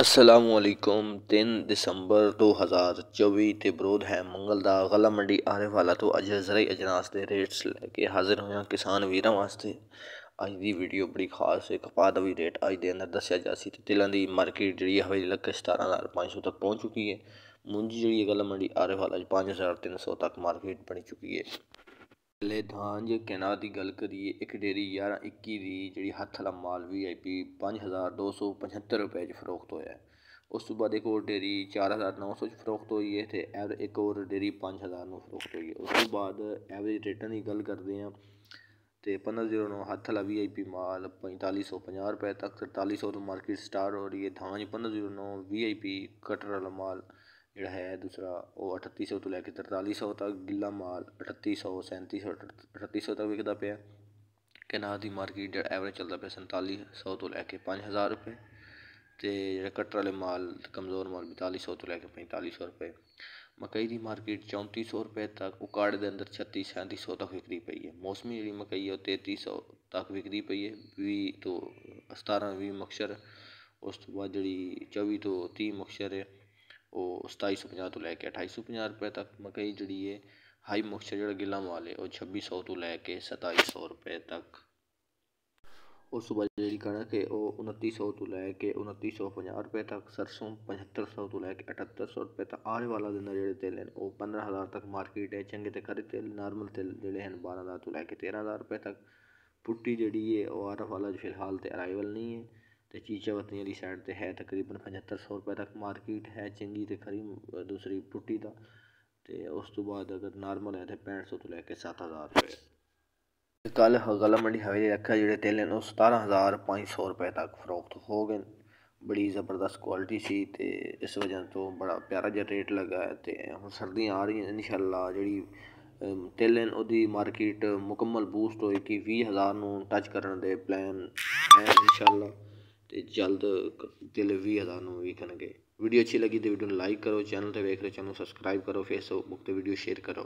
असलामुअलैकुम 3 दिसंबर 2024 ਤੇ ਬਰੋਧ ਹੈ ਮੰਗਲ ਦਾ ਗਲਾ ਮੰਡੀ ਆਰੇ ਵਾਲਾ ਤੋਂ ਅੱਜ ਜ਼ਰਾਈ ਅਜਨਾਸ ਦੇ ਰੇਟਸ ਲੈ ਕੇ ਹਾਜ਼ਰ ਹੋਇਆ ਕਿਸਾਨ ਵੀਰਾਂ ਵਾਸਤੇ। ਅੱਜ ਦੀ ਵੀਡੀਓ ਬੜੀ ਖਾਸ ਹੈ। ਕਪਾਹ ਦਾ ਵੀ ਰੇਟ ਅੱਜ ਦੇ ਅੰਦਰ ਦੱਸਿਆ ਜਾ ਸੀ ਤੇ ਤਿਲਾਂ ਦੀ ਮਾਰਕੀਟ ਜਿਹੜੀ ਹਵੇਲੀ ਲੱਖ 17,500 ਤੱਕ ਪਹੁੰਚ ਚੁੱਕੀ ਹੈ। ਮੂੰਜੀ ਜਿਹੜੀ ਗਲਾ ਮੰਡੀ ਆਰੇ ਵਾਲਾ 5,300 ਤੱਕ ਮਾਰਕੀਟ ਬਣੀ ਚੁੱਕੀ ਹੈ। ਲੈ धांज कैनाह की गल करिए एक डेरी 11-21 की जी हथ वाला माल VIP 5,275 रुपए फरोख्त होया है। उस तो बाद एक और डेरी 4,900 फरोख्त हुई है तो एक और डेरी 5,000 फरोख्त हुई है। उस तो बाद एवरेज रेटा की गल करते हैं तो 1509 हथ वाला VIP माल 4550 रुपए तक, 4300 तो मार्केट स्टार्ट हो रही है। धांज 1509 VIP कटर वाला माल जोड़ा है दूसरा वो 3800 तो लैके 4300 तक, गिला माल 3800 3700 3800 तक विकता पे। कैनाह की मार्केट जो एवरेज चलता पे 4700 तो लैके 5000 रुपये तो जो कट्टर वाले माल कमज़ोर माल 4200 तो लैके 4500 रुपये। मकई की मार्केट 3400 रुपये तक, उकाड़े के अंदर 3600 तक विकती पई है। मौसमी जी मकई है 3300 तक विकती पई है। 20 तो 17-20 मक्सर, उस तो बाद जी 24 तो 30 मक्सर है वो 2750 तो लैके 2850 रुपये तक। मकई जी है हाई मक्सर जो गिला माल है वो 2600 तो लैके 2700 रुपये तक। उस तो बाद जी कणक है वो 2900 तो लैके 2950 रुपये तक। सरसों 7500 तो लैके 7800 रुपये तक। आने वाला दिन जो तेल हैं वो 15,000 तक मार्केट है। चंगे तो खरे तेल नॉर्मल तेल जोड़े हैं 12,000 तो लैके 13,000 रुपये तक। पुट्टी जी है वो आरफ वाला फिलहाल तो अराइवल नहीं है तो चीचा वतनी वाली साइड तो है तकरीबन 7500 रुपये तक मार्केट है चंगी तो खरी दूसरी पुट्टी का। तो उस तो बाद अगर नॉर्मल है तो 6500 तो लैके 7,000 रुपये। कल गला मंडी हवेली रखा जोड़े तेल हैं 17,500 रुपये तक फरोख्त हो गए। बड़ी ज़बरदस्त क्वालिटी सी ते इस वजह तो बड़ा प्यारा जहा रेट लगा है। तो हम सर्दियाँ आ रही हैं इंशाअल्लाह जी तेल ਉਹਦੀ मार्केट मुकम्मल बूस्ट होए कि 20,000 ਨੂੰ टच करने के प्लान है इंशाअल्लाह तो जल्द तेल 20,000 ਨੂੰ विकणगे। वीडियो अच्छी लगी तो वीडियो लाइक करो, चैनल तो वेख रहे चैनल सब्सक्राइब करो, फेसबुक तो वीडियो शेयर करो।